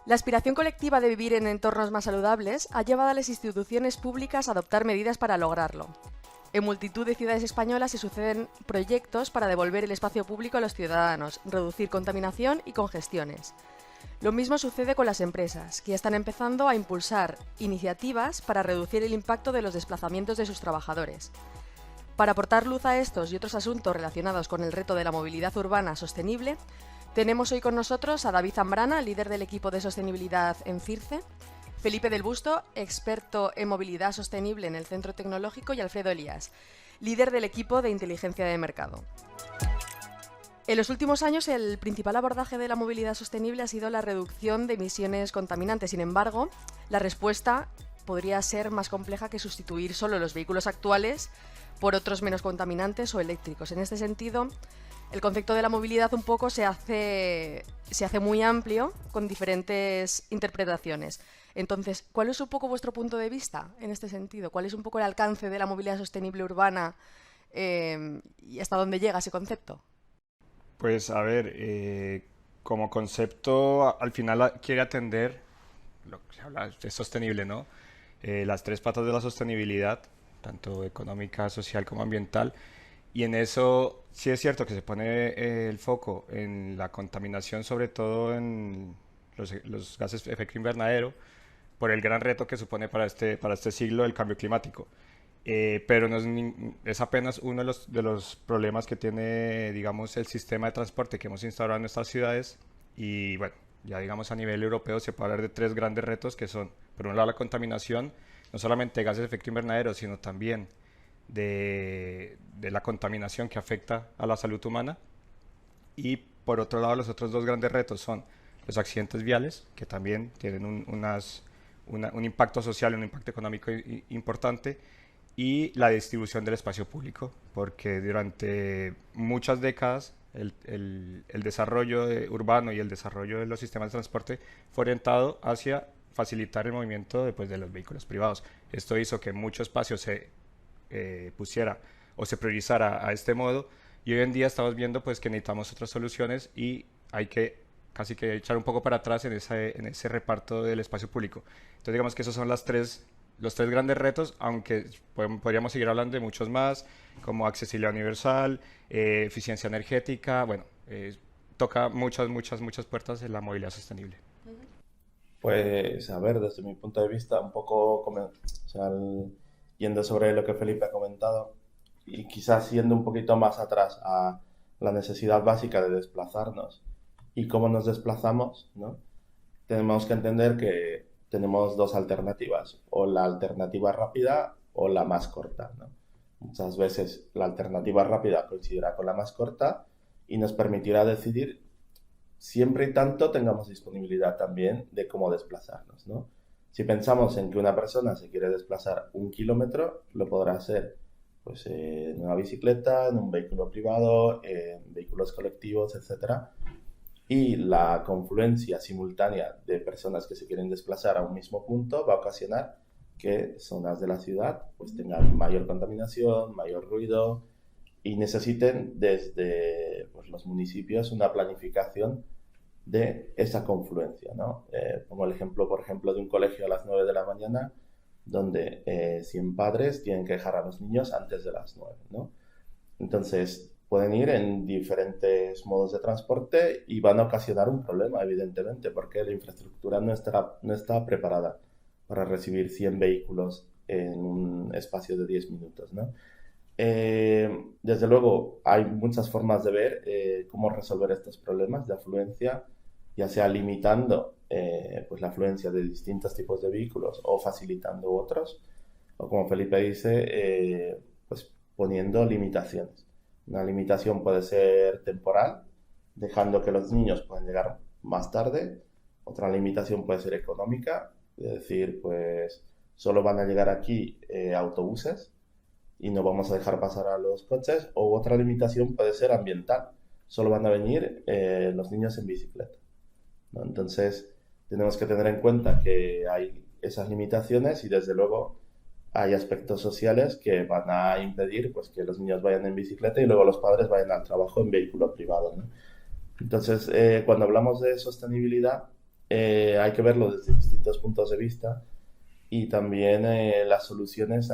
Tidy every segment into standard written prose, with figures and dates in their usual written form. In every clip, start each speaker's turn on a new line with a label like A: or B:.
A: La aspiración colectiva de vivir en entornos más saludables ha llevado a las instituciones públicas a adoptar medidas para lograrlo. En multitud de ciudades españolas se suceden proyectos para devolver el espacio público a los ciudadanos, reducir contaminación y congestiones. Lo mismo sucede con las empresas, que ya están empezando a impulsar iniciativas para reducir el impacto de los desplazamientos de sus trabajadores. Para aportar luz a estos y otros asuntos relacionados con el reto de la movilidad urbana sostenible, tenemos hoy con nosotros a David Zambrana, líder del equipo de sostenibilidad en CIRCE, Felipe del Busto, experto en movilidad sostenible en el Centro Tecnológico, y Alfredo Elías, líder del equipo de inteligencia de mercado. En los últimos años, el principal abordaje de la movilidad sostenible ha sido la reducción de emisiones contaminantes. Sin embargo, la respuesta podría ser más compleja que sustituir solo los vehículos actuales por otros menos contaminantes o eléctricos. En este sentido, el concepto de la movilidad un poco se hace muy amplio, con diferentes interpretaciones. Entonces, ¿cuál es un poco vuestro punto de vista en este sentido? ¿Cuál es un poco el alcance de la movilidad sostenible urbana y hasta dónde llega ese concepto?
B: Pues a ver, como concepto al final quiere atender lo que se habla de sostenible, ¿no? Las tres patas de la sostenibilidad, tanto económica, social como ambiental. Y en eso sí es cierto que se pone el foco en la contaminación, sobre todo en los gases de efecto invernadero, por el gran reto que supone para este siglo el cambio climático. Pero no es, es apenas uno de los problemas que tiene, digamos, el sistema de transporte que hemos instaurado en nuestras ciudades. Y bueno, ya digamos a nivel europeo se puede hablar de tres grandes retos que son, por un lado, la contaminación, no solamente de gases de efecto invernadero, sino también de la contaminación que afecta a la salud humana. Y por otro lado, los otros dos grandes retos son los accidentes viales, que también tienen un impacto social, un impacto económico importante, y la distribución del espacio público, porque durante muchas décadas el desarrollo urbano y el desarrollo de los sistemas de transporte fue orientado hacia facilitar el movimiento de los vehículos privados. Esto hizo que mucho espacio se pusiera o se priorizara a este modo, y hoy en día estamos viendo pues que necesitamos otras soluciones y hay que casi que echar un poco para atrás en ese reparto del espacio público. Entonces digamos que esos son los tres grandes retos, aunque podríamos seguir hablando de muchos más, como accesibilidad universal, eficiencia energética, bueno, toca muchas puertas en la movilidad sostenible.
C: Pues a ver, desde mi punto de vista, un poco o sea, yendo sobre lo que Felipe ha comentado y quizás yendo un poquito más atrás a la necesidad básica de desplazarnos y cómo nos desplazamos, ¿no? Tenemos que entender que tenemos dos alternativas, o la alternativa rápida o la más corta, ¿no? Muchas veces la alternativa rápida coincidirá con la más corta y nos permitirá decidir siempre y tanto tengamos disponibilidad también de cómo desplazarnos, ¿no? Si pensamos en que una persona se quiere desplazar 1 kilómetro, lo podrá hacer pues, en una bicicleta, en un vehículo privado, en vehículos colectivos, etcétera. Y la confluencia simultánea de personas que se quieren desplazar a un mismo punto va a ocasionar que zonas de la ciudad pues, tengan mayor contaminación, mayor ruido y necesiten desde pues, los municipios una planificación de esa confluencia, ¿no? Pongo el ejemplo, por ejemplo, de un colegio a las 9 de la mañana donde 100 padres tienen que dejar a los niños antes de las 9, ¿no? Entonces, pueden ir en diferentes modos de transporte y van a ocasionar un problema, evidentemente, porque la infraestructura no está preparada para recibir 100 vehículos en un espacio de 10 minutos, ¿no? Desde luego, hay muchas formas de ver cómo resolver estos problemas de afluencia, ya sea limitando pues la afluencia de distintos tipos de vehículos o facilitando otros, o como Felipe dice, pues poniendo limitaciones. Una limitación puede ser temporal, dejando que los niños puedan llegar más tarde. Otra limitación puede ser económica, es decir, pues solo van a llegar aquí autobuses y no vamos a dejar pasar a los coches. O otra limitación puede ser ambiental, solo van a venir los niños en bicicleta, ¿no? Entonces tenemos que tener en cuenta que hay esas limitaciones y desde luego hay aspectos sociales que van a impedir pues, que los niños vayan en bicicleta y luego los padres vayan al trabajo en vehículo privado, ¿no? Entonces, cuando hablamos de sostenibilidad, hay que verlo desde distintos puntos de vista y también las soluciones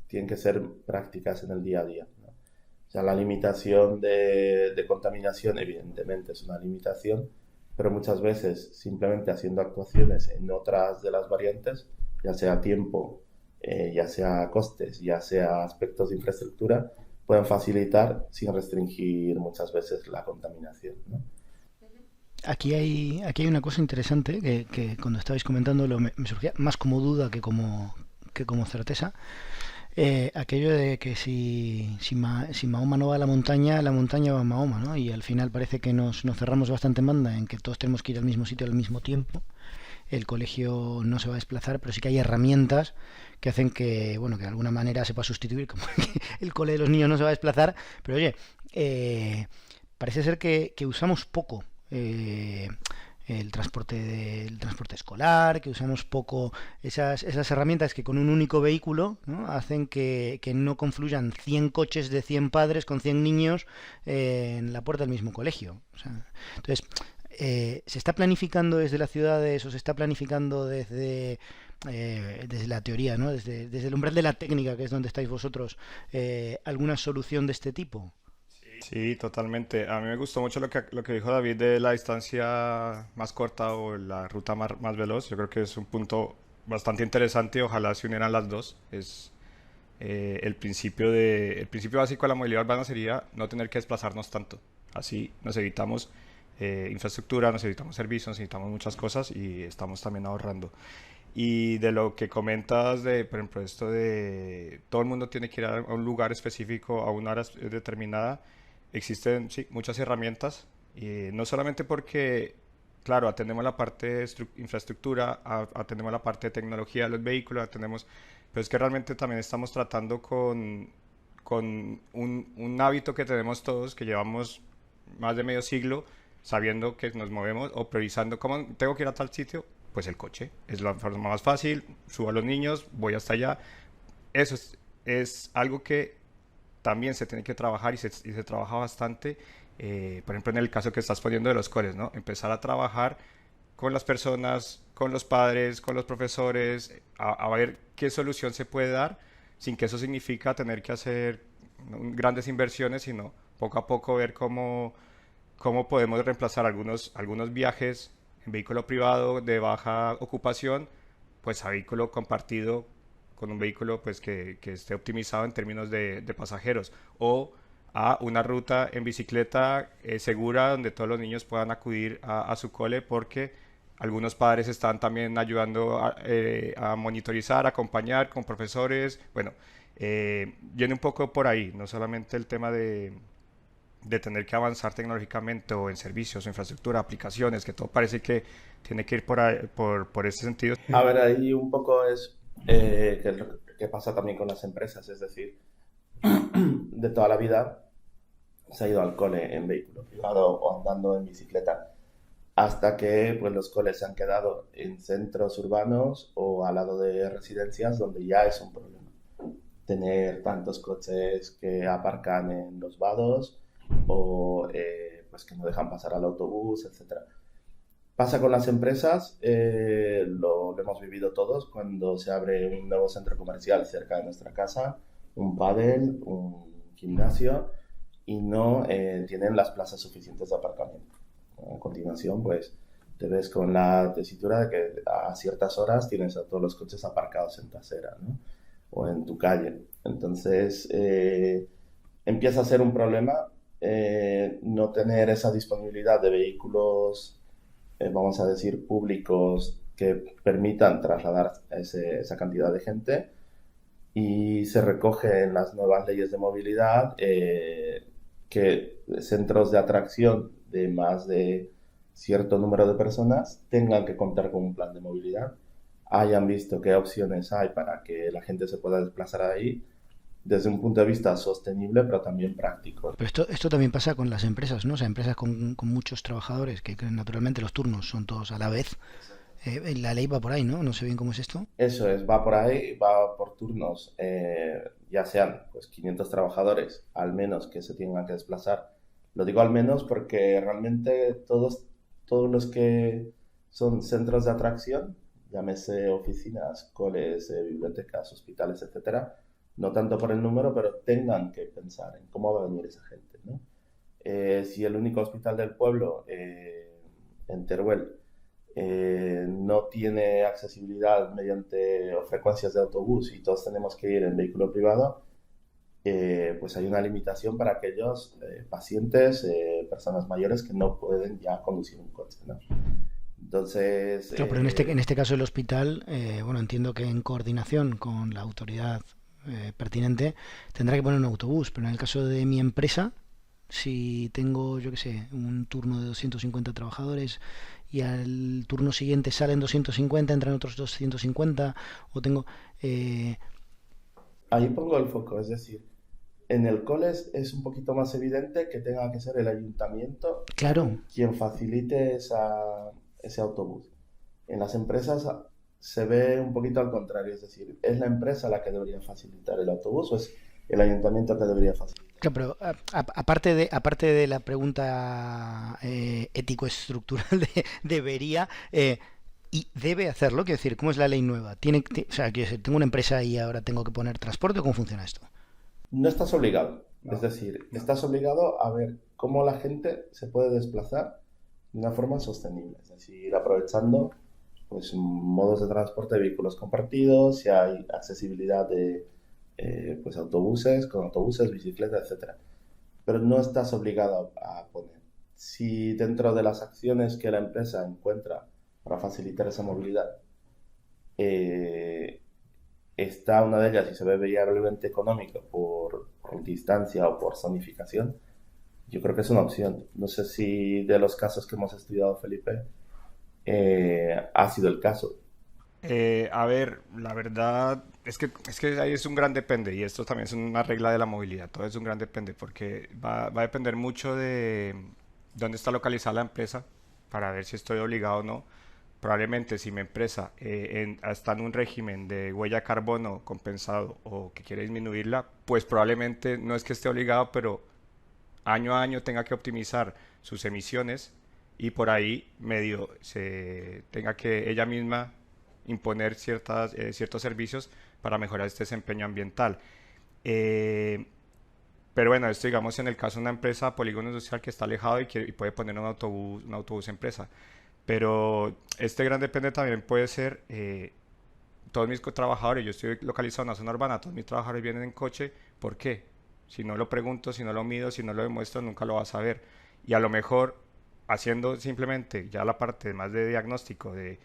C: tienen que ser prácticas en el día a día, ¿no? O sea, la limitación de contaminación evidentemente es una limitación, pero muchas veces simplemente haciendo actuaciones en otras de las variantes, ya sea tiempo, ya sea costes, ya sea aspectos de infraestructura, pueden facilitar sin restringir muchas veces la contaminación, ¿no?
D: Aquí hay una cosa interesante que cuando estabais comentando me surgía más como duda que como certeza. Aquello de que si Mahoma no va a la montaña va a Mahoma, ¿no? Y al final parece que nos cerramos bastante en banda en que todos tenemos que ir al mismo sitio al mismo tiempo. El colegio no se va a desplazar, pero sí que hay herramientas que hacen que, bueno, que de alguna manera se pueda sustituir, como que el cole de los niños no se va a desplazar, pero oye, parece ser que usamos poco el transporte escolar, que usamos poco esas herramientas que con un único vehículo, ¿no? Hacen que no confluyan 100 coches de 100 padres con 100 niños en la puerta del mismo colegio. O sea, entonces, ¿se está planificando desde las ciudades o se está planificando desde la teoría, ¿no? Desde el umbral de la técnica, que es donde estáis vosotros, alguna solución de este tipo?
B: Sí, totalmente. A mí me gustó mucho lo que dijo David de la distancia más corta o la ruta más veloz. Yo creo que es un punto bastante interesante y ojalá se unieran las dos. Es el principio básico de la movilidad urbana sería no tener que desplazarnos tanto. Así nos evitamos infraestructura, nos evitamos servicios, nos evitamos muchas cosas y estamos también ahorrando. Y de lo que comentas de, por ejemplo, esto de todo el mundo tiene que ir a un lugar específico, a una hora determinada, existen sí, muchas herramientas, y no solamente porque, claro, atendemos la parte de infraestructura, atendemos la parte de tecnología de los vehículos, atendemos, pero es que realmente también estamos tratando con un hábito que tenemos todos, que llevamos más de medio siglo, sabiendo que nos movemos o priorizando cómo tengo que ir a tal sitio, pues el coche es la forma más fácil, subo a los niños, voy hasta allá. Eso es algo que también se tiene que trabajar y se trabaja bastante. Por ejemplo, en el caso que estás poniendo de los coles, ¿no? Empezar a trabajar con las personas, con los padres, con los profesores, a ver qué solución se puede dar sin que eso significa tener que hacer grandes inversiones, sino poco a poco ver cómo podemos reemplazar algunos viajes en vehículo privado de baja ocupación, pues a vehículo compartido con un vehículo pues que esté optimizado en términos de pasajeros, o a una ruta en bicicleta segura donde todos los niños puedan acudir a su cole, porque algunos padres están también ayudando a monitorizar, a acompañar con profesores. Bueno, viene un poco por ahí, no solamente el tema de tener que avanzar tecnológicamente o en servicios, infraestructura, aplicaciones, que todo parece que tiene que ir por ese sentido.
C: A ver, ahí un poco es que es lo que pasa también con las empresas, es decir, de toda la vida se ha ido al cole en vehículo privado o andando en bicicleta, hasta que pues los coles se han quedado en centros urbanos o al lado de residencias donde ya es un problema tener tantos coches que aparcan en los vados o pues que no dejan pasar al autobús, etcétera. Pasa con las empresas, lo hemos vivido todos cuando se abre un nuevo centro comercial cerca de nuestra casa, un pádel, un gimnasio, y no tienen las plazas suficientes de aparcamiento. A continuación, pues te ves con la tesitura de que a ciertas horas tienes a todos los coches aparcados en tu acera, ¿no? O en tu calle. Entonces, empieza a ser un problema no tener esa disponibilidad de vehículos, vamos a decir, públicos que permitan trasladar esa cantidad de gente, y se recoge en las nuevas leyes de movilidad que centros de atracción de más de cierto número de personas tengan que contar con un plan de movilidad, hayan visto qué opciones hay para que la gente se pueda desplazar ahí desde un punto de vista sostenible, pero también práctico.
D: Pero esto también pasa con las empresas, ¿no? O sea, empresas con muchos trabajadores, que naturalmente los turnos son todos a la vez. La ley va por ahí, ¿no? No sé bien cómo es esto.
C: Eso es, va por ahí, va por turnos, ya sean pues 500 trabajadores al menos que se tengan que desplazar. Lo digo al menos porque realmente todos los que son centros de atracción, llámese oficinas, coles, bibliotecas, hospitales, etcétera, no tanto por el número, pero tengan que pensar en cómo va a venir esa gente, ¿no? Si el único hospital del pueblo, en Teruel, no tiene accesibilidad mediante o frecuencias de autobús y todos tenemos que ir en vehículo privado, pues hay una limitación para aquellos pacientes, personas mayores que no pueden ya conducir un coche, ¿no? Entonces,
D: Claro, pero en este caso el hospital, bueno, entiendo que en coordinación con la autoridad pertinente tendrá que poner un autobús, pero en el caso de mi empresa, si tengo, yo qué sé, un turno de 250 trabajadores y al turno siguiente salen 250, entran otros 250, o tengo...
C: ahí pongo el foco, es decir, en el cole es un poquito más evidente que tenga que ser el ayuntamiento
D: Claro,
C: quien facilite ese autobús. En las empresas se ve un poquito al contrario, es decir, ¿es la empresa la que debería facilitar el autobús o es el ayuntamiento que debería facilitar?
D: claro, pero aparte de la pregunta ético-estructural debería y debe hacerlo, quiero decir, ¿cómo es la ley nueva? O sea, quiero decir, tengo una empresa y ahora tengo que poner transporte, ¿cómo funciona esto?
C: No estás obligado, es
B: No.
C: decir, estás obligado a ver cómo la gente se puede desplazar de una forma sostenible, es decir, aprovechando pues modos de transporte de vehículos compartidos, si hay accesibilidad de pues autobuses, con autobuses, bicicletas, etcétera. Pero no estás obligado a poner. Si dentro de las acciones que la empresa encuentra para facilitar esa movilidad eh, está una de ellas y se ve viablemente económico por distancia o por zonificación, yo creo que es una opción. No sé si de los casos que hemos estudiado, Felipe, ha sido el caso.
B: A ver, la verdad es que ahí es un gran depende y esto también es una regla de la movilidad, todo es un gran depende porque va a depender mucho de dónde está localizada la empresa para ver si estoy obligado o no. Probablemente si mi empresa está en un régimen de huella de carbono compensado o que quiere disminuirla, pues probablemente no es que esté obligado, pero año a año tenga que optimizar sus emisiones y por ahí medio se tenga que ella misma imponer ciertos servicios para mejorar este desempeño ambiental. Eh, pero bueno, esto digamos en el caso de una empresa, polígono industrial que está alejado y puede poner un autobús empresa. Pero este gran depende también puede ser todos mis trabajadores, yo estoy localizado en una zona urbana, todos mis trabajadores vienen en coche, ¿por qué? Si no lo pregunto, si no lo mido, si no lo demuestro, nunca lo vas a ver. Y a lo mejor haciendo simplemente ya la parte más de diagnóstico de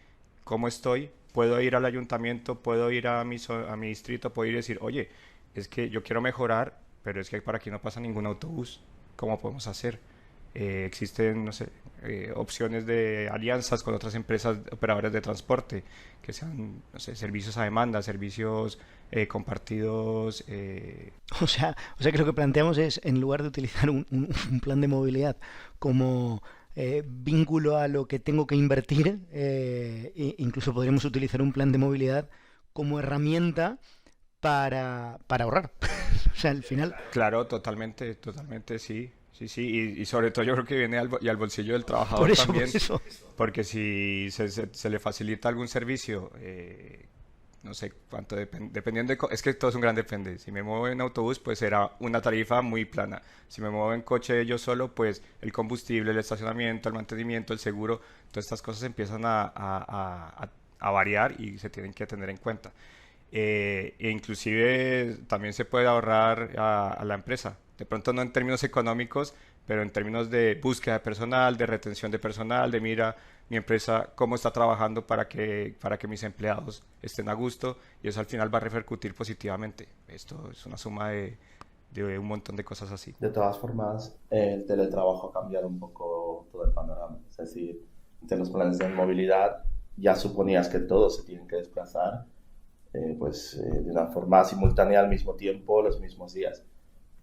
B: cómo estoy, puedo ir al ayuntamiento, puedo ir a mi distrito, puedo ir y decir, oye, es que yo quiero mejorar, pero es que para aquí no pasa ningún autobús, ¿cómo podemos hacer? Existen, no sé, opciones de alianzas con otras empresas operadoras de transporte, que sean, no sé, servicios a demanda, servicios compartidos.
D: O sea que lo que planteamos es, en lugar de utilizar un plan de movilidad como vínculo a lo que tengo que invertir, incluso podríamos utilizar un plan de movilidad como herramienta para ahorrar. O sea, al final,
B: Claro, totalmente, totalmente, sí. Sí, sí, y sobre todo yo creo que viene y al bolsillo del
D: por
B: trabajador
D: eso, por
B: también,
D: eso.
B: porque si se le facilita algún servicio, no sé cuánto, dependiendo es que todo es un gran depende. Si me muevo en autobús, pues será una tarifa muy plana. Si me muevo en coche yo solo, pues el combustible, el estacionamiento, el mantenimiento, el seguro, todas estas cosas empiezan a variar y se tienen que tener en cuenta. E inclusive también se puede ahorrar a la empresa. De pronto no en términos económicos, pero en términos de búsqueda de personal, de retención de personal, de mira mi empresa cómo está trabajando para que mis empleados estén a gusto y eso al final va a repercutir positivamente. Esto es una suma de un montón de cosas así.
C: De todas formas, el teletrabajo ha cambiado un poco todo el panorama. Es decir, entre los planes de movilidad ya suponías que todos se tienen que desplazar de una forma simultánea al mismo tiempo, los mismos días.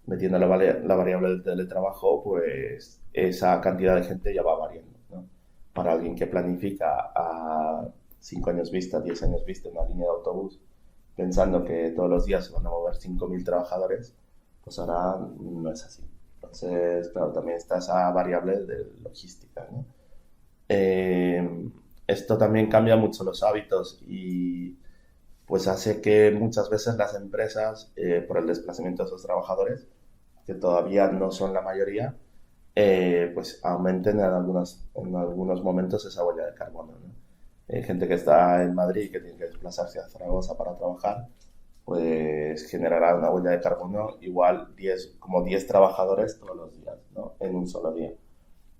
C: Metiendo la variable del teletrabajo, pues esa cantidad de gente ya va variando, ¿no? Para alguien que planifica a 5 años vista, 10 años vista una línea de autobús, pensando que todos los días se van a mover 5.000 trabajadores, pues ahora no es así. Entonces, claro, también está esa variable de logística, ¿no? Eh, esto también cambia mucho los hábitos y pues hace que muchas veces las empresas, por el desplazamiento de sus trabajadores, que todavía no son la mayoría, pues aumenten en algunos momentos esa huella de carbono, ¿no? Hay gente que está en Madrid y que tiene que desplazarse a Zaragoza para trabajar, pues generará una huella de carbono igual 10 trabajadores todos los días, ¿no? En un solo día.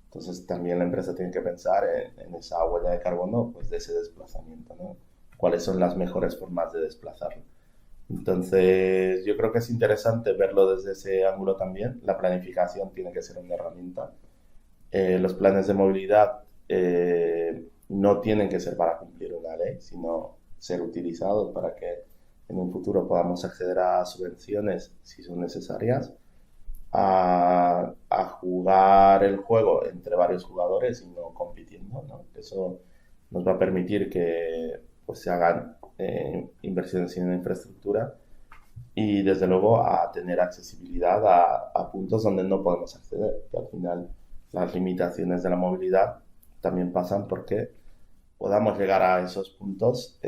C: Entonces también la empresa tiene que pensar en esa huella de carbono, pues de ese desplazamiento, ¿no? ¿Cuáles son las mejores formas de desplazarlo? Entonces yo creo que es interesante verlo desde ese ángulo también. La planificación tiene que ser una herramienta. Los planes de movilidad no tienen que ser para cumplir una ley, sino ser utilizados para que en un futuro podamos acceder a subvenciones si son necesarias, a jugar el juego entre varios jugadores y no compitiendo, ¿no? Eso nos va a permitir que pues, se hagan inversiones en infraestructura y desde luego a tener accesibilidad a puntos donde no podemos acceder, que al final las limitaciones de la movilidad también pasan porque podamos llegar a esos puntos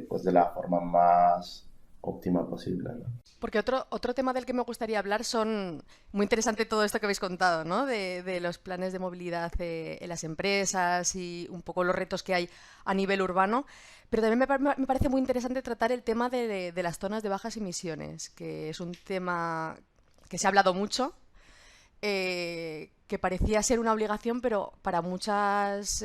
C: pues de la forma más óptima posible, ¿no?
A: Porque otro tema del que me gustaría hablar son, muy interesante todo esto que habéis contado, ¿no? De los planes de movilidad en las empresas y un poco los retos que hay a nivel urbano, pero también me parece muy interesante tratar el tema de las zonas de bajas emisiones, que es un tema que se ha hablado mucho, que parecía ser una obligación, pero para muchas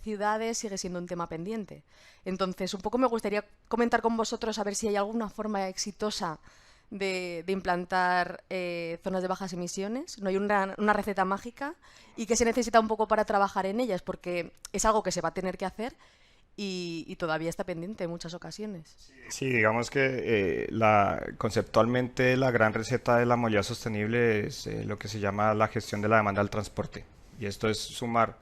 A: ciudades sigue siendo un tema pendiente. Entonces, un poco me gustaría comentar con vosotros a ver si hay alguna forma exitosa de implantar zonas de bajas emisiones. No hay una receta mágica y que se necesita un poco para trabajar en ellas, porque es algo que se va a tener que hacer y todavía está pendiente en muchas ocasiones.
B: Sí, digamos que conceptualmente la gran receta de la movilidad sostenible es lo que se llama la gestión de la demanda del transporte. Y esto es sumar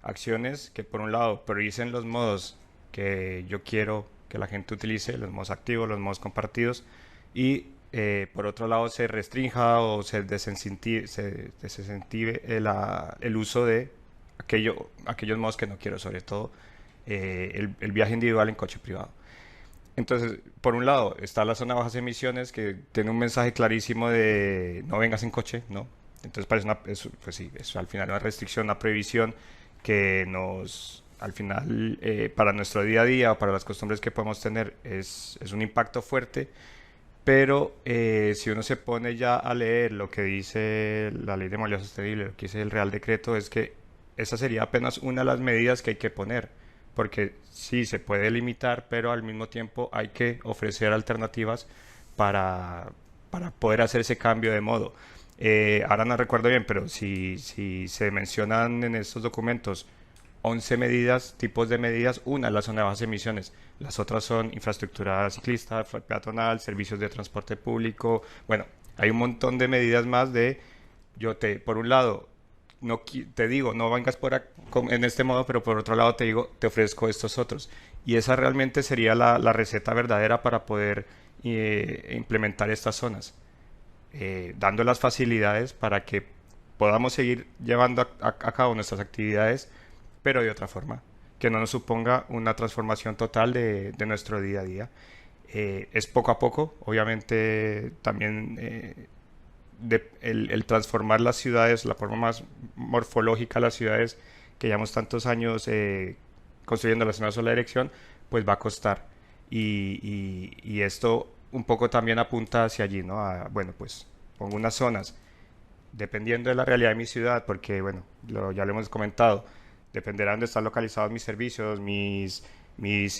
B: acciones que por un lado prioricen los modos que yo quiero que la gente utilice, los modos activos, los modos compartidos, y por otro lado se restrinja o se desincentive el uso de aquellos modos que no quiero, sobre todo el viaje individual en coche privado. Entonces, por un lado está la zona de bajas emisiones que tiene un mensaje clarísimo de no vengas en coche, ¿no? Entonces parece pues sí, es al final una restricción, una prohibición que al final, para nuestro día a día o para las costumbres que podemos tener, es un impacto fuerte, pero si uno se pone ya a leer lo que dice la Ley de Movilidad Sostenible, lo que dice el Real Decreto, es que esa sería apenas una de las medidas que hay que poner, porque sí se puede limitar, pero al mismo tiempo hay que ofrecer alternativas para, para poder hacer ese cambio de modo. Ahora no recuerdo bien, pero si se mencionan en estos documentos 11 medidas, tipos de medidas, una es la zona de bajas emisiones, las otras son infraestructura ciclista, peatonal, servicios de transporte público, bueno, hay un montón de medidas más por un lado, no te digo, no vengas en este modo, pero por otro lado te digo, te ofrezco estos otros. Y esa realmente sería la receta verdadera para poder implementar estas zonas, dando las facilidades para que podamos seguir llevando a cabo nuestras actividades, pero de otra forma, que no nos suponga una transformación total de nuestro día a día. Es poco a poco, obviamente también el transformar las ciudades, la forma más morfológica de las ciudades que llevamos tantos años construyéndolas en una sola dirección, pues va a costar. Y esto un poco también apunta hacia allí, ¿no? Bueno, pues pongo unas zonas, dependiendo de la realidad de mi ciudad, porque bueno, ya lo hemos comentado, dependerá de dónde están localizados mis servicios, mis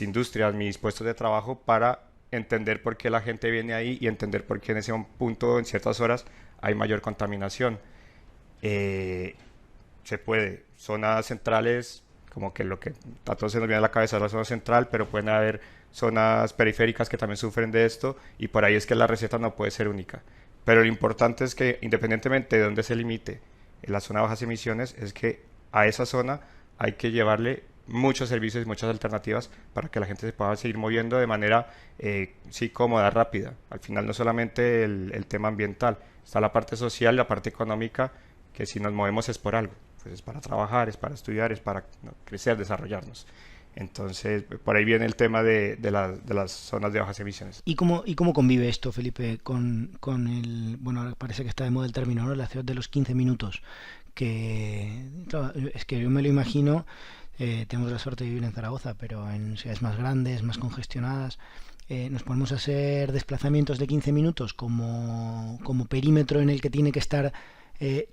B: industrias, mis puestos de trabajo, para entender por qué la gente viene ahí y entender por qué en ese punto, en ciertas horas, hay mayor contaminación. Se puede. Zonas centrales, como que lo que a todos se nos viene a la cabeza es la zona central, pero pueden haber zonas periféricas que también sufren de esto, y por ahí es que la receta no puede ser única. Pero lo importante es que, independientemente de dónde se limite en la zona de bajas emisiones, es que a esa zona hay que llevarle muchos servicios y muchas alternativas para que la gente se pueda seguir moviendo de manera sí, cómoda, rápida. Al final no solamente el tema ambiental, está la parte social, la parte económica, que si nos movemos es por algo, pues es para trabajar, es para estudiar, es para crecer, desarrollarnos. Entonces, por ahí viene el tema de las zonas de bajas emisiones.
D: Y cómo convive esto, Felipe, con el... Bueno, ahora parece que está de moda el término, ¿no? La ciudad de los 15 minutos. Que, claro, es que yo me lo imagino, tenemos la suerte de vivir en Zaragoza, pero en ciudades más grandes, más congestionadas, nos ponemos a hacer desplazamientos de 15 minutos como perímetro en el que tiene que estar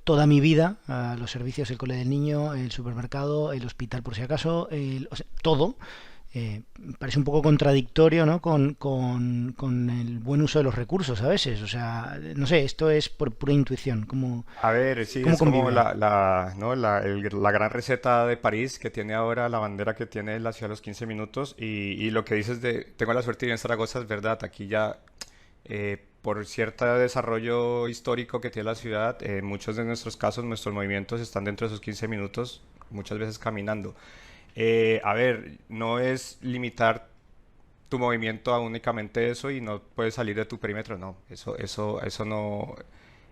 D: toda mi vida, a los servicios, el cole del niño, el supermercado, el hospital por si acaso, o sea, todo. Parece un poco contradictorio, ¿no? Con el buen uso de los recursos a veces. O sea, no sé, esto es por pura intuición.
B: A ver, sí,
D: Cómo
B: es como
D: convive?
B: ¿no? La gran receta de París que tiene ahora la bandera que tiene la ciudad a los 15 minutos y lo que dices de, tengo la suerte de vivir en Zaragoza, es verdad, aquí ya por cierto desarrollo histórico que tiene la ciudad, en muchos de nuestros casos, nuestros movimientos están dentro de esos 15 minutos, muchas veces caminando. A ver, no es limitar tu movimiento a únicamente eso y no puedes salir de tu perímetro, no, eso no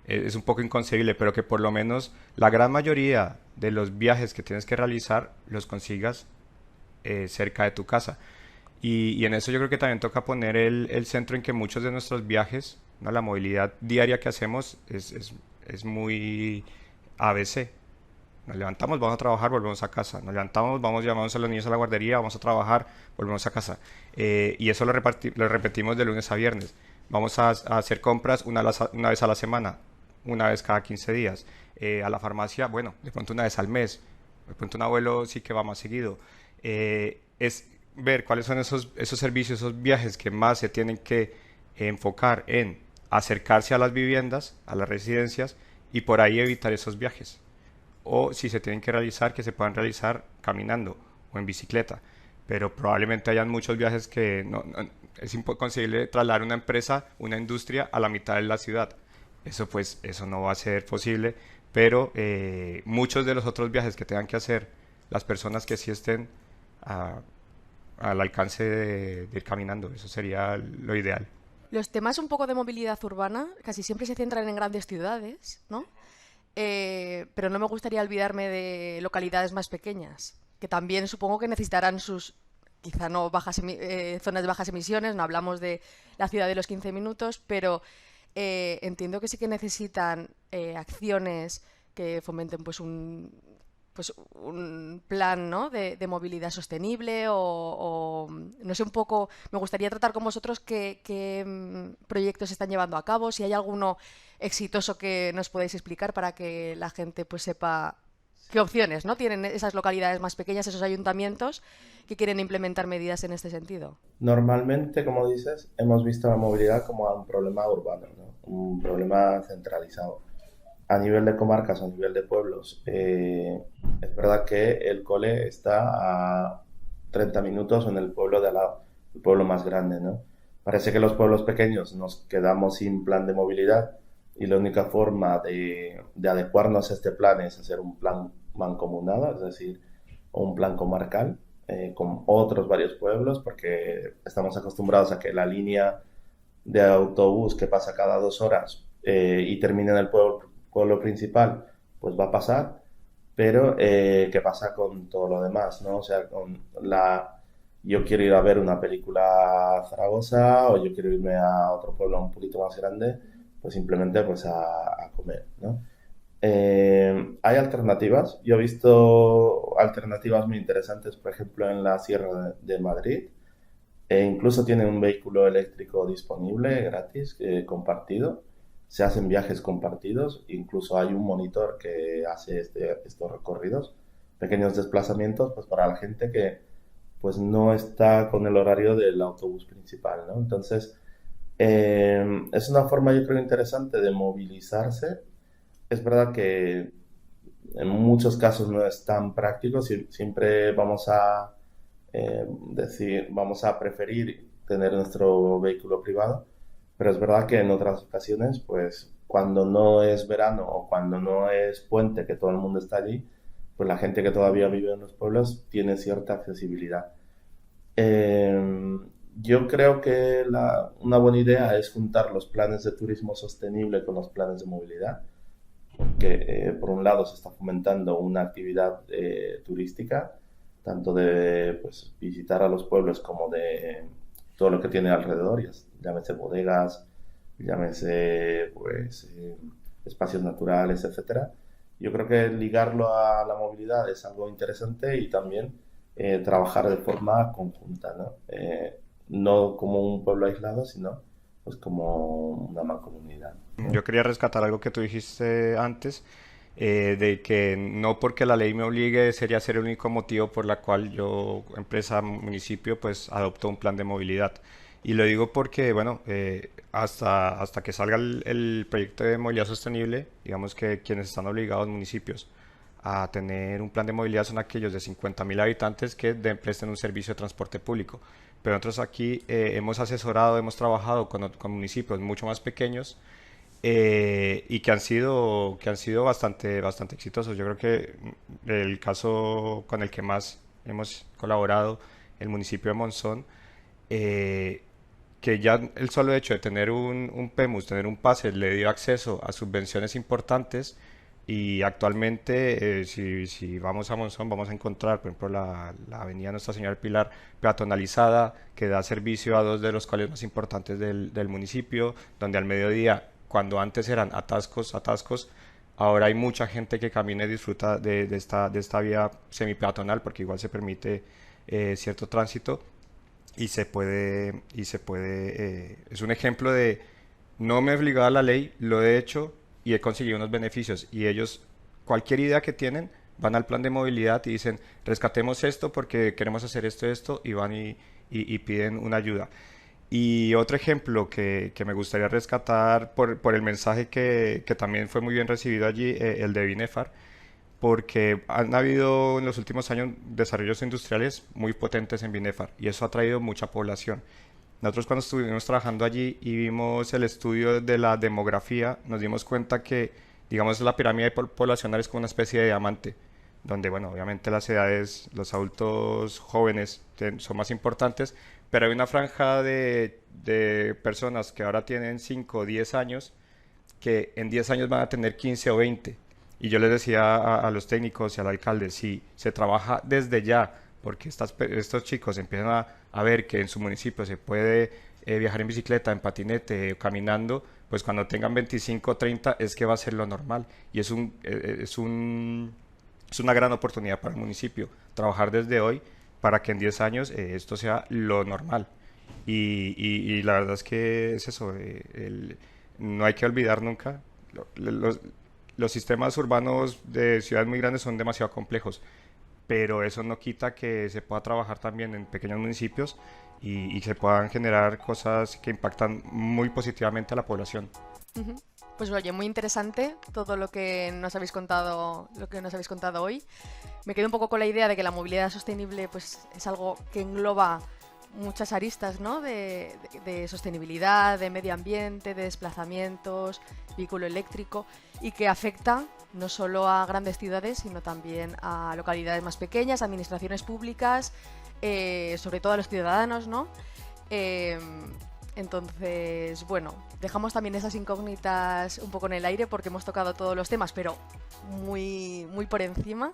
B: es un poco inconcebible, pero que por lo menos la gran mayoría de los viajes que tienes que realizar los consigas cerca de tu casa. Y en eso yo creo que también toca poner el centro en que muchos de nuestros viajes, ¿no? La movilidad diaria que hacemos es muy ABC. Nos levantamos, vamos a trabajar, volvemos a casa. Nos levantamos, vamos, llamamos a los niños a la guardería, vamos a trabajar, volvemos a casa. Y eso lo repetimos de lunes a viernes. Vamos a hacer compras una vez a la semana, una vez cada 15 días. A la farmacia, bueno, de pronto una vez al mes. De pronto un abuelo sí que va más seguido. Es ver cuáles son esos servicios, esos viajes que más se tienen que enfocar en acercarse a las viviendas, a las residencias, y por ahí evitar esos viajes o si se tienen que realizar, que se puedan realizar caminando o en bicicleta. Pero probablemente hayan muchos viajes que es imposible trasladar una empresa, una industria a la mitad de la ciudad. Eso pues, eso no va a ser posible, pero muchos de los otros viajes que tengan que hacer las personas que sí estén a- al alcance de ir caminando, eso sería lo ideal.
A: Los temas un poco de movilidad urbana casi siempre se centran en grandes ciudades, ¿no? Pero no me gustaría olvidarme de localidades más pequeñas, que también supongo que necesitarán sus, quizá no zonas de bajas emisiones, no hablamos de la ciudad de los 15 minutos, pero entiendo que sí que necesitan acciones que fomenten pues un plan, ¿no? de movilidad sostenible no sé, un poco, me gustaría tratar con vosotros qué proyectos se están llevando a cabo, si hay alguno exitoso que nos podáis explicar para que la gente pues sepa qué opciones, ¿no? tienen esas localidades más pequeñas, esos ayuntamientos que quieren implementar medidas en este sentido.
C: Normalmente, como dices, hemos visto la movilidad como un problema urbano, ¿no? Un problema centralizado. A nivel de comarcas o a nivel de pueblos, es verdad que el cole está a 30 minutos en el pueblo de al lado, el pueblo más grande, ¿no? Parece que los pueblos pequeños nos quedamos sin plan de movilidad y la única forma de adecuarnos a este plan es hacer un plan mancomunado, es decir, un plan comarcal con otros varios pueblos, porque estamos acostumbrados a que la línea de autobús que pasa cada 2 horas y termina en el pueblo principal, pues va a pasar, pero ¿qué pasa con todo lo demás, ¿no? O sea, yo quiero ir a ver una película a Zaragoza o yo quiero irme a otro pueblo un poquito más grande, pues simplemente pues a comer, ¿no? Hay alternativas. Yo he visto alternativas muy interesantes, por ejemplo, en la Sierra de Madrid. Incluso tienen un vehículo eléctrico disponible, gratis, compartido. Se hacen viajes compartidos. Incluso hay un monitor que hace estos recorridos, pequeños desplazamientos, pues para la gente que pues no está con el horario del autobús principal, ¿no? Entonces, es una forma, yo creo, interesante de movilizarse. Es verdad que en muchos casos no es tan práctico, siempre vamos a vamos a preferir tener nuestro vehículo privado, pero es verdad que en otras ocasiones, pues cuando no es verano o cuando no es puente, que todo el mundo está allí, pues la gente que todavía vive en los pueblos tiene cierta accesibilidad. Eh, yo creo que una buena idea es juntar los planes de turismo sostenible con los planes de movilidad, porque por un lado se está fomentando una actividad turística, tanto de pues, visitar a los pueblos como de todo lo que tiene alrededor, llámese bodegas, llámese pues, espacios naturales, etcétera. Yo creo que ligarlo a la movilidad es algo interesante y también trabajar de forma conjunta, ¿no? No como un pueblo aislado, sino pues como una mancomunidad,
B: Yo
C: ¿no?
B: quería rescatar algo que tú dijiste antes, de que no porque la ley me obligue sería ser el único motivo por la cual yo, empresa, municipio, pues adopto un plan de movilidad. Y lo digo porque, bueno, hasta que salga el proyecto de movilidad sostenible, digamos que quienes están obligados, municipios, a tener un plan de movilidad son aquellos de 50.000 habitantes que presten un servicio de transporte público. Pero nosotros aquí hemos asesorado, hemos trabajado con municipios mucho más pequeños, y que han sido bastante exitosos. Yo creo que el caso con el que más hemos colaborado, el municipio de Monzón, eh, que ya el solo hecho de tener un PEMUS, tener un pase, le dio acceso a subvenciones importantes. Y actualmente, si vamos a Monzón, vamos a encontrar, por ejemplo, la avenida Nuestra Señora del Pilar peatonalizada, que da servicio a dos de los colegios más importantes del municipio, donde al mediodía, cuando antes eran atascos, ahora hay mucha gente que camina y disfruta de esta vía semipeatonal, porque igual se permite cierto tránsito es un ejemplo de no me he obligado a la ley, lo he hecho y he conseguido unos beneficios. Y ellos, cualquier idea que tienen, van al plan de movilidad y dicen, rescatemos esto porque queremos hacer esto, y van y piden una ayuda. Y otro ejemplo que me gustaría rescatar por el mensaje que también fue muy bien recibido allí, el de Binefar, porque han habido en los últimos años desarrollos industriales muy potentes en Binefar y eso ha traído mucha población. Nosotros cuando estuvimos trabajando allí y vimos el estudio de la demografía, nos dimos cuenta que, digamos, la pirámide poblacional es como una especie de diamante, donde, bueno, obviamente las edades, los adultos jóvenes son más importantes, pero hay una franja de personas que ahora tienen 5 o 10 años, que en 10 años van a tener 15 o 20. Y yo les decía a los técnicos y al alcalde, si se trabaja desde ya, porque estos chicos empiezan a ver que en su municipio se puede viajar en bicicleta, en patinete, caminando, pues cuando tengan 25 o 30 es que va a ser lo normal. Y es una gran oportunidad para el municipio trabajar desde hoy para que en 10 años esto sea lo normal. Y la verdad es que es eso, no hay que olvidar nunca, los, los sistemas urbanos de ciudades muy grandes son demasiado complejos, pero eso no quita que se pueda trabajar también en pequeños municipios y se puedan generar cosas que impactan muy positivamente a la población.
A: Ujú. Pues oye, muy interesante todo lo que nos habéis contado hoy. Me quedo un poco con la idea de que la movilidad sostenible pues es algo que engloba muchas aristas, ¿no? De sostenibilidad, de medio ambiente, de desplazamientos, vehículo eléctrico y que afecta no solo a grandes ciudades, sino también a localidades más pequeñas, administraciones públicas, sobre todo a los ciudadanos, ¿no? Eh, entonces, bueno, dejamos también esas incógnitas un poco en el aire porque hemos tocado todos los temas, pero muy, muy por encima.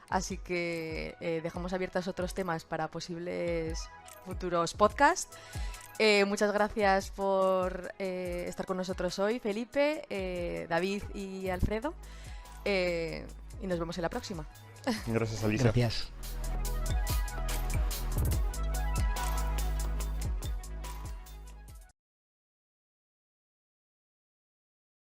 A: Así que dejamos abiertos otros temas para posibles futuros podcasts. Muchas gracias por estar con nosotros hoy, Felipe, David y Alfredo. Y nos vemos en la próxima.
B: Gracias, Alicia.
D: Gracias.